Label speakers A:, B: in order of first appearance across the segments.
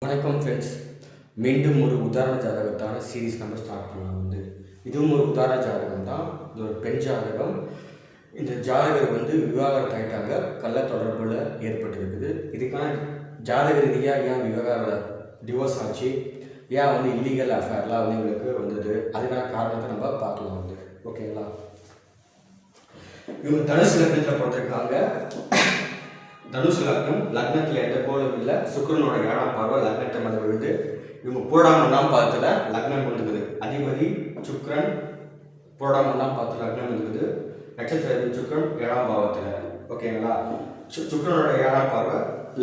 A: வணக்கம் ஃப்ரெண்ட்ஸ். மீண்டும் ஒரு உதாரண ஜாதகத்தான சீரீஸ் நம்ம ஸ்டார்ட் பண்ணலாம். இதுவும் ஒரு உதாரண ஜாதகம் தான். இது ஒரு பெண் ஜாதகம். இந்த ஜாதகர் விவாகரத்து ஆகிட்டாங்க, கள்ள தொடர்பில் ஏற்பட்டிருக்குது. இதுக்கான ஜாதக ரீதியாக ஏன் டிவோர்ஸ் ஆச்சு, ஏன் இல்லீகல் அஃபேர்லாம் இவங்களுக்கு வந்தது, அதுக்கான காரணத்தை நம்ம பார்க்கலாம். ஓகேங்களா? இவங்க தனுசு லக்னத்தில் பிறந்திருக்காங்க. தனுசு லக்னத்தில் எந்த கோலும் இல்லை. சுக்கிரனோட 7ஆம் பார்வை லக்னத்தை மேலே விழுது. இவங்க பூரடாம் 1ஆம் பாதத்தில் லக்னம் விழுந்துக்குது. அதிபதி சுக்கிரன் பூரடாம் 1ஆம் பாதத்தில் லக்னம் விழுந்துக்குது. நட்சத்திர சுக்கிரன் 7ஆம் பாவத்தில். ஓகேங்களா? சுக்கிரனோட 7ஆம் பார்வை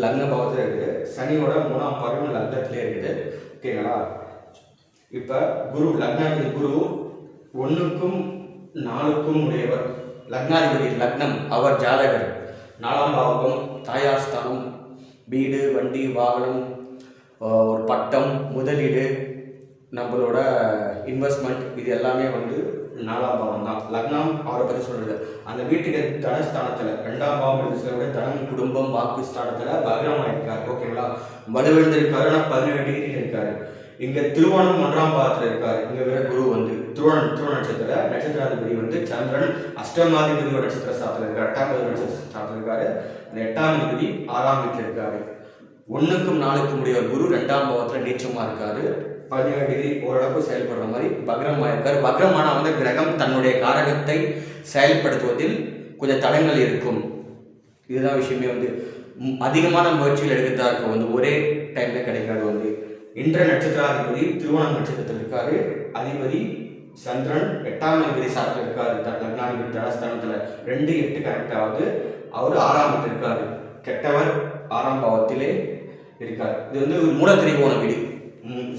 A: லக்ன பாவத்தில் இருக்குது. சனியோட 3ஆம் பார்வை லக்னத்திலே இருக்குது. ஓகேங்களா? இப்போ குரு லக்னாதிபதி குரு 1க்கும் 4க்கும் உடையவர். லக்னாதிபதி லக்னம் அவர் ஜாதகர் 4ஆம் பாவகம், தாயார் ஸ்தானம், வீடு, வண்டி, வாகனம், ஒரு பட்டம், முதலீடு, நம்மளோட இன்வெஸ்ட்மெண்ட், இது எல்லாமே 4ஆம் பாவம் தான். லக்னம் அவரை பற்றி சொல்கிறது. அந்த வீட்டுக்கு தனஸ்தானத்தில் 2ஆம் பாவம் இருக்கிற தனம், குடும்பம், வாக்கு ஸ்தானத்தில் பகரமாக இருக்கார். ஓகேங்களா? வலுவிழந்திருக்காரு. ஆனால் 17 டிகிரி இருக்காரு. இங்கே திருவோணம் 1ஆம் பாவத்தில் இருக்காரு. இங்கே வேற குரு திருவ நட்சத்திராதிபதி சந்திரன் அஷ்டமாதிபதியோட நட்சத்திர ஸ்தானத்தில் இருக்காரு. 8ஆம் நட்சத்திர ஸ்தானத்தில் இருக்காரு. அந்த 8ஆம் அதிபதி 6ஆம் வீட்டில் இருக்காரு. 1க்கும் 4க்கும் உடைய குரு 2ஆம் பாவத்தில் நீச்சமாக இருக்காரு. 17 டிகிரி ஓரளவுக்கு செயல்படுற மாதிரி பக்ரமாக இருக்காரு. பக்ரமான கிரகம் தன்னுடைய காரகத்தை செயல்படுத்துவதில் கொஞ்சம் தடங்கள் இருக்கும். இதுதான் விஷயமே. அதிகமான முயற்சிகள் எடுக்கிறதா இருக்கும். ஒரே டைம்ல கிடைக்காது. இன்ற நட்சத்திராதிபதி திருவோணம் நட்சத்திரத்தில் இருக்காரு. அதிபதி சந்திரன் 8ஆம் அதிபதி சாரத்தில் இருக்காரு. லக்னாதிபதி தனஸ்தானத்தில் 2-8 கரெக்ட் ஆகுது. அவர் 6ஆம் வீட்டில் இருக்காரு. கெட்டவர் 6ஆம் பாவத்திலே இருக்கார். இது மூல திரிகோண வீடு.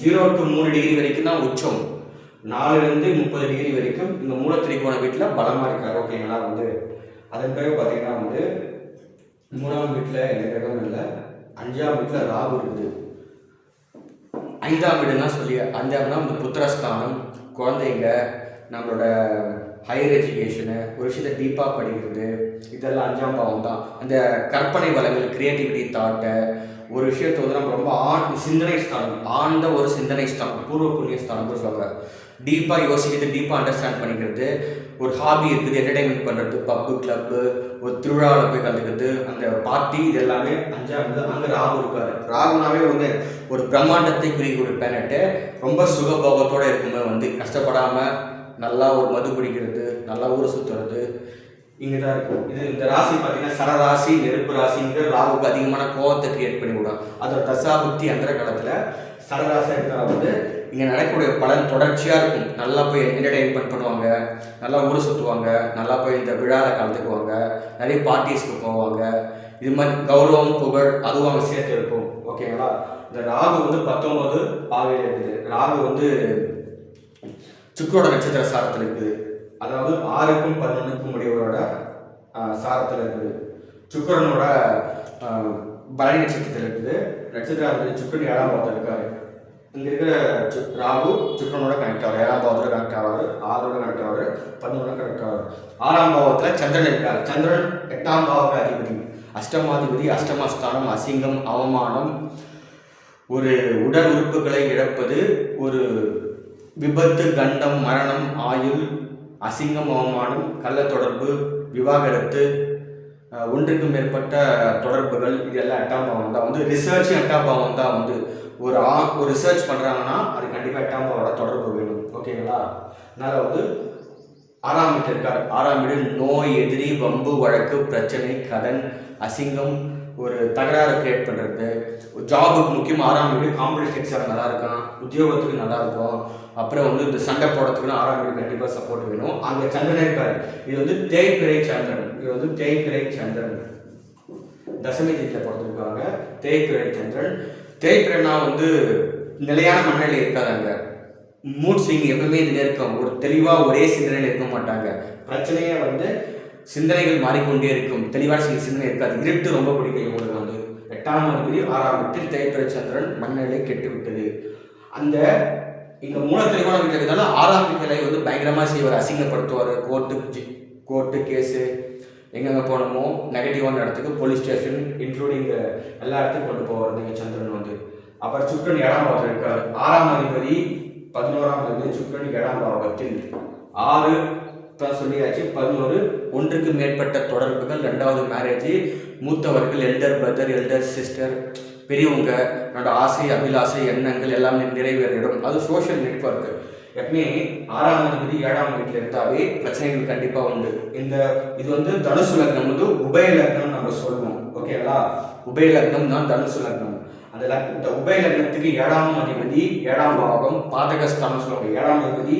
A: 0 to 3 டிகிரி வரைக்கும் தான் உச்சம். 4லேருந்து 30 டிகிரி வரைக்கும் இந்த மூல திரிகோண வீட்டில் பலமாக இருக்கார். ஓகேங்களா? அதன் பிறகு பார்த்தீங்கன்னா 3ஆம் வீட்டில் எந்த கிரகம் இல்லை. 5ஆம் வீட்டில் ராகு இருக்குது. 5ஆம் வீடுன்னா 5ஆம்னா புத்திரஸ்தானம், குழந்தைங்க, நம்மளோட ஹையர் எஜுகேஷனு, ஒரு விஷயத்தை டீப்பாக படிக்கிறது, இதெல்லாம் 5ஆம் பாவம் தான். அந்த கற்பனை வளங்கள், கிரியேட்டிவிட்டி, தாட்டை, ஒரு விஷயத்தை நம்ம ரொம்ப சிந்தனை ஸ்தானம், ஆழ்ந்த ஒரு சிந்தனை ஸ்தானம், பூர்வ புண்ணிய ஸ்தானம் கூட சொல்கிறாங்க. டீப்பாக யோசிக்கிறது, டீப்பாக அண்டர்ஸ்டாண்ட் பண்ணிக்கிறது, ஒரு ஹாபி இருக்குது, என்டர்டைன்மெண்ட் பண்ணுறது, பப்பு, கிளப்பு, ஒரு திருவிழாவில் போய் கலந்துக்கிறது, அந்த பார்ட்டி, இது எல்லாமே 5ஆம். அங்கே ராகு இருக்காரு. ராகுனாவே ஒரு பிரம்மாண்டத்தை குறிக்கூடிய பிளானட்டு. ரொம்ப சுகபோகத்தோடு இருக்கும்போது கஷ்டப்படாமல் நல்லா ஒரு மது குடிக்கிறது, நல்லா ஊரை சுற்றுறது, இங்கே தான் இருக்கும். இந்த ராசி பார்த்தீங்கன்னா சரராசி, நெருப்பு ராசிங்கிற ராகுக்கு அதிகமான கோபத்தை கிரியேட் பண்ணி விடும். அதோட தசாபுக்தி அந்த காலத்தில் சரராசி இருந்தால் இங்கே நடக்கக்கூடிய பலன் தொடர்ச்சியாக இருக்கும். நல்லா போய் என்டர்டெயின்மெண்ட் பண்ணுவாங்க, நல்லா ஊரை சுற்றுவாங்க, நல்லா போய் இந்த விழாவில் கலந்துக்குவாங்க, நிறைய பார்ட்டிஸ்க்கு போவாங்க. இது மாதிரி கௌரவம், புகழ், அதுவும் அவங்க சேர்த்து இருக்கும். ஓகேங்களா? இந்த ராகு 19 பாவையில் இருக்குது. ராகு சுக்கரோட நட்சத்திர சாரத்தில் இருக்குது. அதாவது 6க்கும் 11க்கும் உடையவரோட சாரத்தில் இருக்குது. சுக்கரனோட பரணி நட்சத்திரத்தில் இருக்குது. நட்சத்திராதிபதி சுக்கரன் 7ஆம் பாவத்தில் இருக்காரு. இங்கே இருக்கிற ராகு சுக்கரனோட கனெக்ட் ஆவார். 7ஆம் பாவத்தில் கனெக்ட் ஆவார். 6ஓட கனெக்ட் ஆவார். 11ஓட கனெக்ட் ஆவார். 6ஆம் பாவத்தில் சந்திரன் இருக்கார். சந்திரன் 8ஆம் பாவ அதிபதி, அஷ்டமாதிபதி. அஷ்டமஸ்தானம் அசிங்கம், அவமானம், ஒரு உடல் உறுப்புகளை இழப்பது, ஒரு விபத்து, கண்டம், மரணம், ஆயுள், அசிங்கம், அவமானம், கள்ள தொடர்பு, விவாகரத்து, ஒன்றுக்கும் மேற்பட்ட தொடர்புகள், இது எல்லாம் 8ஆம் பாவம் தான். ரிசர்ச் 8ஆம் பாவம் தான். ஒரு ரிசர்ச் பண்ணுறாங்கன்னா அது கண்டிப்பாக 8ஆம் பாவோட தொடர்பு வேணும். ஓகேங்களா? அதனால் 6ஆம் வீட்டு இருக்கார். 6ஆம் வீடு நோய், எதிரி, வம்பு, வழக்கு, பிரச்சனை, கடன், அசிங்கம், ஒரு தகராறு கிரியேட் பண்ணுறது. ஜாபுக்கு முக்கியமாக 6ஆம் வீடு காம்படிஷன் எக்ஸாம் நல்லா இருக்கும், உத்தியோகத்துக்கு நல்லா இருக்கும். அப்புறம் இந்த சண்டை போடுறதுக்குன்னு 6ஆம் வீடு கண்டிப்பாக சப்போர்ட் வேணும். அங்கே சந்திரன் இருக்காரு. இது தேய்பிறை சந்திரன். இது தேய்பிறை சந்திரன் தசமி வீட்டில் போடுறதுக்காக தேய்பிறை சந்திரன். தேய்பிறைனா நிலையான மனநிலை இருக்காது. அங்கே மூட் ஸ்விங் எப்பவுமே இதுல இருக்கும். ஒரு தெளிவாக ஒரே சிந்தனையில் இருக்க மாட்டாங்க. பிரச்சனையே சிந்தனைகள் மாறிக்கொண்டே இருக்கும். தெளிவான சிந்தனை இருக்காது. இருட்டு ரொம்ப பிடிக்கும் இவங்களுக்கு. 8ஆம் அதிபதி 6ஆம் வீட்டில் தேய்பிறை சந்திரன் மனநிலை கெட்டு விட்டது. அந்த இங்கே மூல தெளிவான வீட்டில் இருக்கிறதால 6ஆம் வீட்டில் பயங்கரமாக செய்வார், அசிங்கப்படுத்துவார். கோர்ட்டு கேஸு, எங்கெங்கே போனோமோ நெகட்டிவான இடத்துக்கு போலீஸ் ஸ்டேஷன் இன்க்ளூடிங் எல்லா இடத்துக்கும் கொண்டு போவார். நீங்கள் சந்திரன் அப்புறம் சுக்கிரன் 7ஆம் பாவத்தில் இருக்கார். 6ஆம் அதிபதி 11ஆம் அதிபதி சுக்கிரன் 7ஆம் பாவத்தில் 6 சொல்லியாச்சு. 11 ஒன்றுக்கு மேற்பட்ட தொடர்புகள், 2வது மேரேஜ், மூத்தவர்கள், எல்டர் பிரதர், எல்டர் சிஸ்டர், பெரியவங்க, என்னோட ஆசை அபிலாசை எண்ணங்கள் எல்லாமே நிறைவேறிடும். அது சோஷியல் நெட்வொர்க். எப்பவுமே 6ஆம் அதிபதி 7ஆம் வீட்டில் இருந்தாவே பிரச்சனைகள் கண்டிப்பாக உண்டு. இது வந்து தனுசு லக்னம் வந்து உபய லக்னம் நம்ம சொல்லுவோம். ஓகேங்களா? உபய லக்னம் தான் தனுசு லக்னம். இந்த உபய லக்னத்துக்கு 7ஆம் அதிபதி 7ஆம் பாவகம் பாதகஸ்தானம் சொல்லுவாங்க. 7ஆம் அதிபதி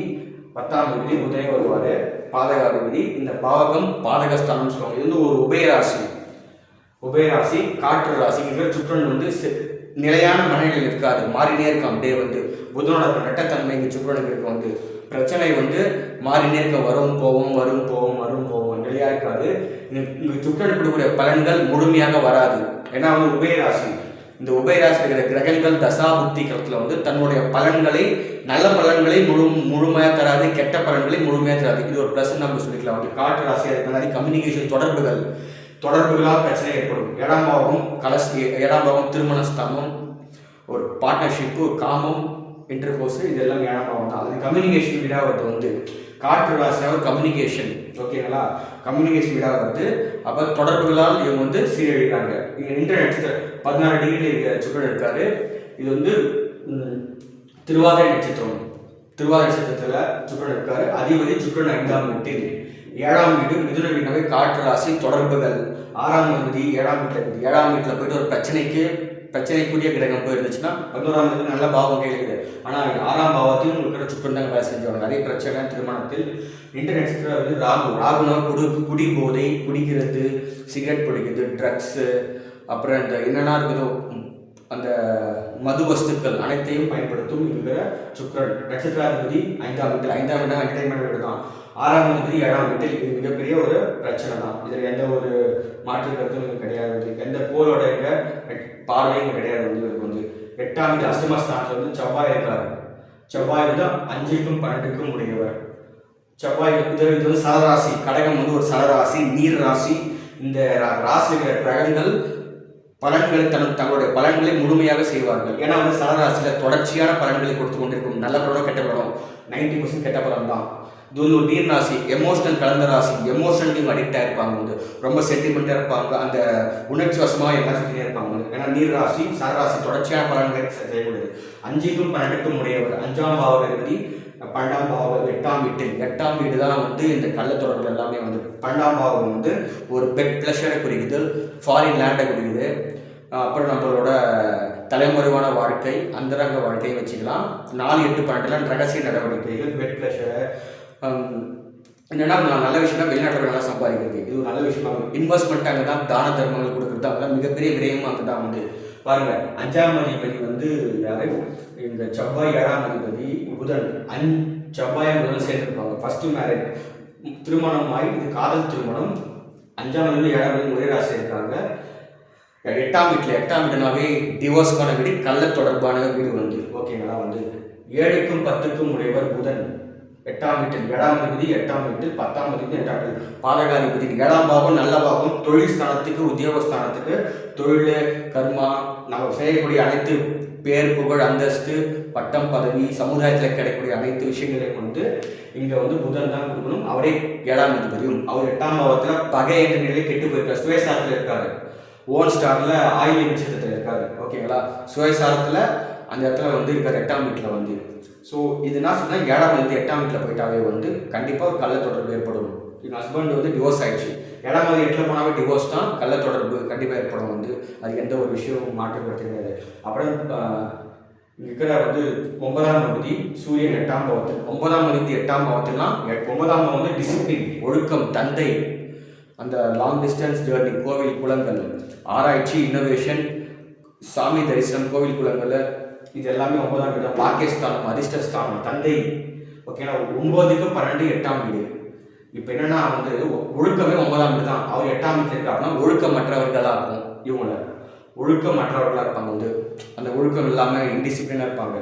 A: 10ஆம் அதிபதி புதனே வருவார். பாதகாதிபதி இந்த பாவகம் பாதகஸ்தானம் சொல்லுவாங்க. இது வந்து ஒரு உபயராசி. உபயராசி காற்று ராசி. சுக்கிரன் வந்து நிலையான மனநிலையில் இருக்காது, மாறினே இருக்கும். அப்படியே வந்து புதனோட நட்டத்தன்மை இங்கே சுக்கிரனுக்கு இருக்க வந்து பிரச்சனை வந்து மாறினே இருக்க, வரும் போவோம் வரும் போவோம் வரும் போவோம், நிலையா இருக்காது. இங்கே சுக்கிரன் கொடுக்கக்கூடிய பலன்கள் முழுமையாக வராது. ஏன்னா வந்து உபயராசி. இந்த உபயராசி இருக்கிற கிரகங்கள் தசா புத்தி காலத்தில் வந்து தன்னுடைய பலன்களை, நல்ல பலன்களை முழுமையாக தராது, கெட்ட பலன்களை முழுமையாக தராது. இது ஒரு ப்ளஸ் நம்ம சொல்லிக்கலாம். வந்து காற்று ராசியாக இருக்கிற கம்யூனிகேஷன் தொடர்புகளால் பிரச்சனை ஏற்படும். 7ஆம் பாவம் 7ஆம் பாவம் திருமணஸ்தானம், ஒரு பார்ட்னர்ஷிப்பு, காமம், இன்டர்கோர்ஸ், இது எல்லாம் 7ஆம் பாவம் தான். அது கம்யூனிகேஷன் வீடாக வருது. வந்து காற்று ராசியாக கம்யூனிகேஷன். ஓகேங்களா? கம்யூனிகேஷன் வீடாக வருது. அப்போ தொடர்புகளால் இவங்க வந்து சீரழிகிறாங்க. இங்கே இன்டர்நெட் 16 டிகிரியில் சுக்கிரன் இருக்காரு. இது வந்து திருவாதிரை நட்சத்திரம். திருவாதிரை நட்சத்திரத்தில் சுக்கிரன் இருக்காரு. அதிபதி சுக்கிரன் 5ஆம் வீட்டில். 7ஆம் வீடு மிதுன வீட்டாவே காற்று ராசி தொடர்புகள். 6ஆம் அதிபதி 7ஆம் வீட்டில் இருக்குது. 7ஆம் வீட்டில் போயிட்டு ஒரு பிரச்சனைக்குரிய கிரகம் போயிருந்துச்சுன்னா 11ஆம் தேதி நல்ல பாவம் கையில் இருக்குது. ஆனால் 6ஆம் பாவத்தையும் உங்களுக்கு சுக்கிரன் தான் வேலை செஞ்சவங்க. நிறைய பிரச்சனை திருமணத்தில். இன்டர்நெட் வந்து ராகுனா குடி போதை, குடிக்கிறது, சிகரெட் பிடிக்கிறது, ட்ரக்ஸு, அப்புறம் இந்த என்னென்னா இருக்குதோ அந்த மது வஸ்துக்கள் அனைத்தையும் பயன்படுத்தும் இருக்கிற சுக்கிரன். நட்சத்திராதிபதி 5ஆம் வீட்டில். 5ஆம் வீடு என்டர்டைன்மெண்ட் வீடு தான். 6ஆம் அதிபதி 7ஆம் வீட்டில். இது மிகப்பெரிய ஒரு பிரச்சனை தான். இதில் எந்த ஒரு மாற்று கருத்தும் கிடையாது. எந்த கோளோட பார்வையும் கிடையாது. வந்து இவருக்கு வந்து 8ஆம் வீடு அஷ்டமஸ்தானத்தில் வந்து செவ்வாய் இருக்காரு. செவ்வாய் வந்து 5க்கும் 12க்கும் உடையவர். செவ்வாய் இது வந்து சலராசி. கடகம் வந்து ஒரு சலராசி, நீர் ராசி. இந்த ராசி இருக்கிற கிரகங்கள் பலன்களை தங்களுடைய பலன்களை முழுமையாக செய்வார்கள். ஏன்னா வந்து சலராசியில் தொடர்ச்சியான பலன்களை கொடுத்து கொண்டிருக்கும். நல்ல பலனும் கெட்ட பலம் 90% கெட்ட பலம் தான். இது வந்து ஒரு நீர் ராசி, எமோஷனல் கலந்த ராசி. எமோஷனலையும் அடிக்டாக இருப்பாங்க. வந்து ரொம்ப சென்டிமெண்ட்டாக இருப்பாங்க. அந்த உணர்ச்சி வசமாக எல்லாம் செஞ்சுட்டே இருப்பாங்க. ஏன்னா நீர் ராசி சலராசி தொடர்ச்சியான பலன்களை செய்யக்கூடியது. 5க்கும் 12க்கும் உடையவர். 5ஆம் பாவதிபதி 12ஆம் பாவம் 8ஆம் வீட்டில். 8ஆம் வீடு தான் வந்து இந்த கள்ள தொடர்புகள் எல்லாமே வந்து 12ஆம் பாவம் வந்து ஒரு பெட் ப்ளஷரை குறிக்குது, ஃபாரின் லேண்டை குறிக்குது. அப்புறம் நம்மளோட தலைமுறைவான வாழ்க்கை, அந்தரங்க வாழ்க்கையை வச்சுக்கலாம். 4, 8, 12 ரகசிய நடவடிக்கைகள், பெட் ப்ளஷர். என்னென்னா நல்ல விஷயம்னா வெளிநாட்டில் நல்லா சம்பாதிக்கிறது. இது ஒரு நல்ல விஷயமா. இன்வெஸ்ட்மெண்ட் அங்கே தான், தான தர்மங்கள் கொடுக்குறது அங்கே தான், மிகப்பெரிய விரயமும் அங்கே தான் வந்து. பாருங்க 5ஆம் அதிபதி வந்து யாரு? இந்த செவ்வாய் 7ஆம் அதிபதி புதன். செவ்வாய் புதன் சேர்ந்துருப்பாங்க. ஃபர்ஸ்ட் மேரேஜ், திருமணம் ஆகி இது காதல் திருமணம். 5ஆம் அதிபதி 7ஆம் அதிபதி ஒரே ராசி இருக்காங்க. 8ஆம் வீட்டில். 8ஆம் வீடுனாவே டிவோர்ஸ்க்கான வீடு, கள்ள தொடர்பான வீடு வந்து. ஓகேங்களா? வந்து 7க்கும் 10க்கும் உடையவர் புதன். 8ஆம் வீட்டில் 7ஆம் அதிபதி 8ஆம் வீட்டில், 10ஆம் அதிபதி 8ஆம் வீட்டில். பாதகாதிபதி 7ஆம் பாவம் நல்ல பாவம். தொழில் ஸ்தானத்துக்கு, உத்தியோகஸ்தானத்துக்கு, தொழில், கர்மா, நம்ம செய்யக்கூடிய அனைத்து பேர், புகழ், அந்தஸ்து, பட்டம், பதவி, சமுதாயத்தில் கிடைக்கக்கூடிய அனைத்து விஷயங்களையும் வந்து இங்கே வந்து புதன் தான் கொடுக்கணும். அவரே 7ஆம் அதிபதியும். அவர் 8ஆம் பாவத்தில் பகை என்ற நிலையில் கெட்டு போயிருக்காரு. சுயசாரத்தில் இருக்காரு. ஓன் ஸ்டாரில் ஆயுத நட்சத்திரத்தில் இருக்காரு. ஓகேங்களா? சுயசாரத்தில் அந்த இடத்துல வந்து இருக்கார் 8ஆம் வீட்டில் வந்து. ஸோ இது என்ன சொன்னால் 7ஆம் அதிபதி 8ஆம் வீட்டில் போயிட்டாவே வந்து கண்டிப்பாக ஒரு கள்ள தொடர்பு ஏற்படும். எங்கள் ஹஸ்பண்ட் வந்து டிவோர்ஸ் ஆயிடுச்சு. 7ஆம் அதிபதி 8ல் போனாவே டிவோர்ஸ் தான், கள்ள தொடர்பு கண்டிப்பாக ஏற்படும் வந்து. அது எந்த ஒரு விஷயமும் மாற்றப்படுத்த கிடையாது. அப்புறம் இருக்கிற வந்து 9ஆம் அதிபதி சூரியன் 8ஆம் பாவத்தில். 9ஆம் அதிபதி 8ஆம் பாவத்தில்னா 9ஆம் பாவம் வந்து டிசிப்ளின், ஒழுக்கம், தந்தை, அந்த லாங் டிஸ்டன்ஸ் ஜேர்னி, கோவில் குளங்கள், ஆராய்ச்சி, இன்னோவேஷன், சாமி தரிசனம், கோவில் குளங்கள், இது எல்லாமே 9ஆம் வீடு. பாக்கியஸ்தானம், அதிர்ஷ்டஸ்தானம், தந்தை. ஓகேங்களா? 9க்கு 12 8ஆம் வீடு. இப்போ என்னன்னா வந்து ஒழுக்கமே 9ஆம் வீடு தான். அவர் 8ஆம் வீட்டில் இருக்கா அப்படின்னா ஒழுக்கமற்றவர்களாக இருக்கும். இவங்கள ஒழுக்கமற்றவர்களாக இருப்பாங்க. வந்து அந்த ஒழுக்கம் இல்லாமல் இன்டிசிப்ளினாக இருப்பாங்க.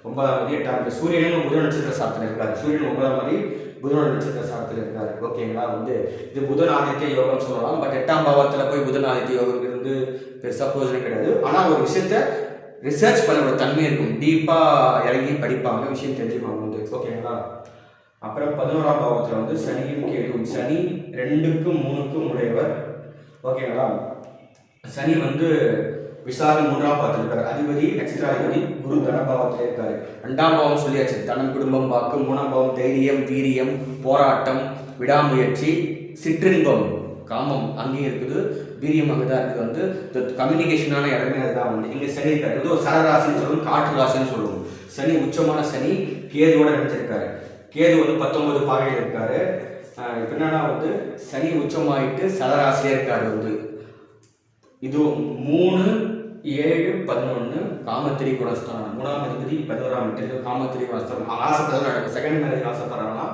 A: 9ஆம் தேதி 8ஆம் தேதி சூரியனும் புதன் நட்சத்திர சாரத்தில் இருக்காரு. சூரியன் 9ஆம் தேதி புதன் நட்சத்திர சாரத்தில் இருக்காரு. ஓகேங்களா? வந்து இது புதன் ஆதித்ய யோகம் சொல்லலாம். பட் 8ஆம் பாவத்தில் போய் புதன் ஆதித்ய யோகம் இருந்து பெருசாக பிரயோஜனம் கிடையாது. ஆனால் ஒரு விஷயத்த ரிசர்ச் பண்ண ஒரு தன்மை இருக்கும், டீப்பாக இறங்கி படிப்பாங்க, விஷயம் தெரிஞ்சுக்குவாங்க வந்து. ஓகேங்களா. அப்புறம் 11ஆம் பாவத்தில் வந்து சனியும் கேதுவும். சனி 2க்கும் 3க்கும் உடையவர். ஓகேங்களா. சனி வந்து விசாகம் 3ஆம் பாவத்தில் இருக்காரு. அதிபதி நட்சத்திராதிபதி குரு தனபாவத்தில் இருக்காரு. 2ஆம் பாவம் சொல்லியாச்சு, தனம் குடும்பம் வாக்கு. 3ஆம் பாவம் தைரியம் வீரியம் போராட்டம் விடாமுயற்சி சிற்றின்பம் காமம் அங்கேயும் இருக்குது, வீரியம் அங்கே தான் இருக்குது. வந்து கம்யூனிகேஷனான இடமே அதுதான் வந்து. இங்கே சனி இருக்காரு, இது ஒரு சரராசின்னு சொல்லுவோம், காற்று ராசின்னு சொல்லுவோம். சனி உச்சமான சனி கேதுவோட நினைச்சிருக்காரு. கேது வந்து 19 பாகையில் இருக்காரு. இப்போ என்னன்னா வந்து சனி உச்சமாயிட்டு சரராசியாக இருக்காரு வந்து. இது 3 7 11 காமத்திரி குணஸ்தானம். 3ஆம் அதிபதி 11ஆம் வீட்டில் காமத்திரி குணஸ்தானம். ஆசைப்பதான் நடக்கும். செகண்ட் மேரேஜ் ஆசைப்படுறாங்கன்னா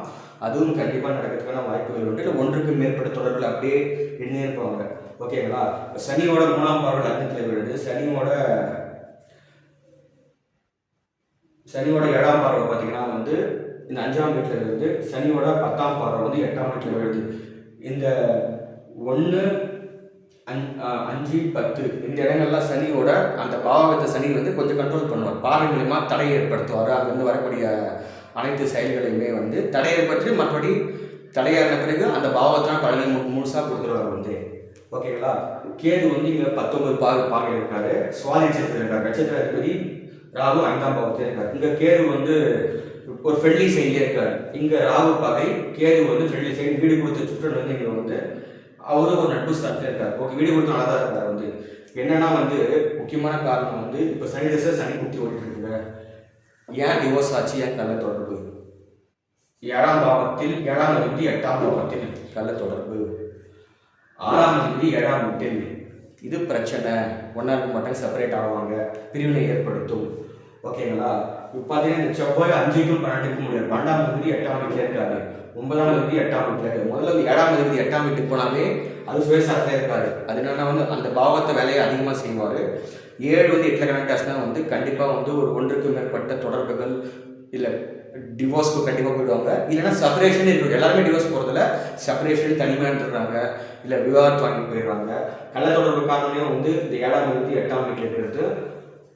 A: அதுவும் கண்டிப்பாக நடக்கிறதுக்கான வாய்ப்புகள் உண்டு. இல்லை ஒன்றுக்கு மேற்பட்ட தொடர்பில் அப்படியே இருந்தே இருப்பாங்க. ஓகேங்களா. சனியோட 3ஆம் பார்வை லக்னத்தில் விழுது. சனியோட 7ஆம் பார்வை பார்த்தீங்கன்னா வந்து இந்த 5ஆம் வீட்டில் இருந்து சனியோட 10ஆம் பார்வை வந்து 8ஆம் வீட்டில் விழுது. இந்த 1 5 10 இந்த இடங்கள்லாம் சனியோட அந்த பாவகத்தை சனி வந்து கொஞ்சம் கண்ட்ரோல் பண்ணுவார். பார்வை மூலியமா தடை ஏற்படுத்துவார். அங்கிருந்து வரக்கூடிய அனைத்து செயல்களையுமே வந்து தடை ஏற்படுத்தி மற்றபடி தடையான பிறகு அந்த பாவத்தினால் பலனை முழுசாக கொடுத்துருவார் வந்து. ஓகேங்களா. கேது வந்து இங்கே 19 பாகையில் இருக்காரு. சுவாதி நட்சத்திரத்தில் இருக்காரு. நட்சத்திர அதிபதி ராகு 5ஆம் பாவத்தில் இருக்காரு. இங்கே கேது வந்து ஒரு ஃப்ரெண்ட்லி சைட்லேயே இருக்காரு. இங்கே ராகு பாகை, கேது வந்து ஃப்ரெண்ட்லி சைடு. வீடு கொடுத்த சுற்றன் வந்து இங்கே வந்து அவரும் ஒரு நட்பு ஸ்தானத்தில் இருக்காரு. ஓகே, வீடு கொடுத்து நல்லா தான் இருக்காரு வந்து. என்னன்னா வந்து முக்கியமான காரணம் வந்து இப்போ சனி தசை சனி குத்தி ஓடிட்டு இருக்குங்க. ஏன் டிவோர்ஸ் ஆச்சு, ஏன் கள்ள தொடர்பு? 7ஆம் பாவத்தில் 7ஆம் அதிபதி 8ஆம் பாவத்தில் கள்ள தொடர்பு. 6ஆம் அதிபதி 7ஆம் வீட்டில். இது பிரச்சனை. ஒன்றா இருக்க மாட்டாங்க, செப்பரேட் ஆவாங்க, பிரிவினை ஏற்படுத்தும். ஓகேங்களா. இப்போ பார்த்தீங்கன்னா இந்த செவ்வாய் 5க்கும் 12க்கும் முடியாது. 12ஆம் அதிபதி 8ஆம் வீட்டில் இருக்காரு. 9ஆம் அதிபதி 8ஆம் வீட்டில் இருக்காரு. முதல்ல வந்து 7ஆம் அதிபதி 8ஆம் வீட்டுக்கு போனாலே அது சுயசாரத்தில் இருக்காரு. அது என்னன்னா வந்து அந்த பாவத்தை வேலையை அதிகமாக செய்வார். 7 வந்து 8ல் கனெக்ட் ஆச்சுன்னா வந்து கண்டிப்பாக வந்து ஒரு ஒன்றுக்கு மேற்பட்ட தொடர்புகள், இல்லை டிவோர்ஸ்க்கு கண்டிப்பாக போயிடுவாங்க. இல்லைன்னா செப்பரேஷன் இருக்குது. எல்லாருமே டிவோர்ஸ் போகிறதில்ல, செப்பரேஷன் தனிமையான்றாங்க, இல்லை விவாதத்து வாங்கி போயிடுறாங்க. கள்ள தொடர்பு காரணமே வந்து இந்த 7ஆம் அதிபதி 8ஆம் வீட்டில் இருக்கிறது.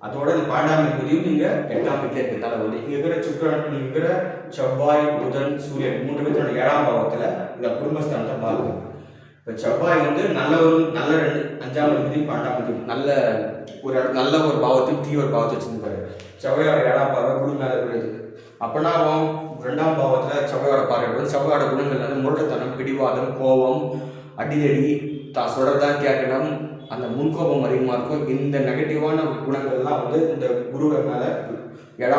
A: அதோட இந்த 12ஆம் அதிபதியும் இங்கே 8ஆம் வீட்டில் இருக்கிறதால வந்து இங்கே இருக்கிற சுக்கிரன், இங்கே இருக்கிற செவ்வாய் புதன் சூரியன் 3 பேர் 7ஆம் பாவத்தில் இந்த குடும்பஸ்தானத்தை பார்க்கும். இப்போ செவ்வாய் வந்து நல்ல 5ஆம் அதிபதி 12ஆம் அதிபதி நல்ல ஒரு பாவத்தையும் தீ ஒரு பாவத்தை வச்சுருப்பாரு. செவ்வாயோட 7ஆம் பாவை குரு மேலே விழுது. அப்போனா 2ஆம் பாவத்தில் செவ்வாயோட பார்வை விழுது. செவ்வாயோட குணங்கள் வந்து முரட்டுத்தனம், பிடிவாதம், கோபம், அடிதடி, தான் சொல்கிறதான் கேட்கணும், அந்த முன்கோபம் அதிகமாக இருக்கும். இந்த நெகட்டிவான குணங்கள்லாம் வந்து இந்த குருவை மேலே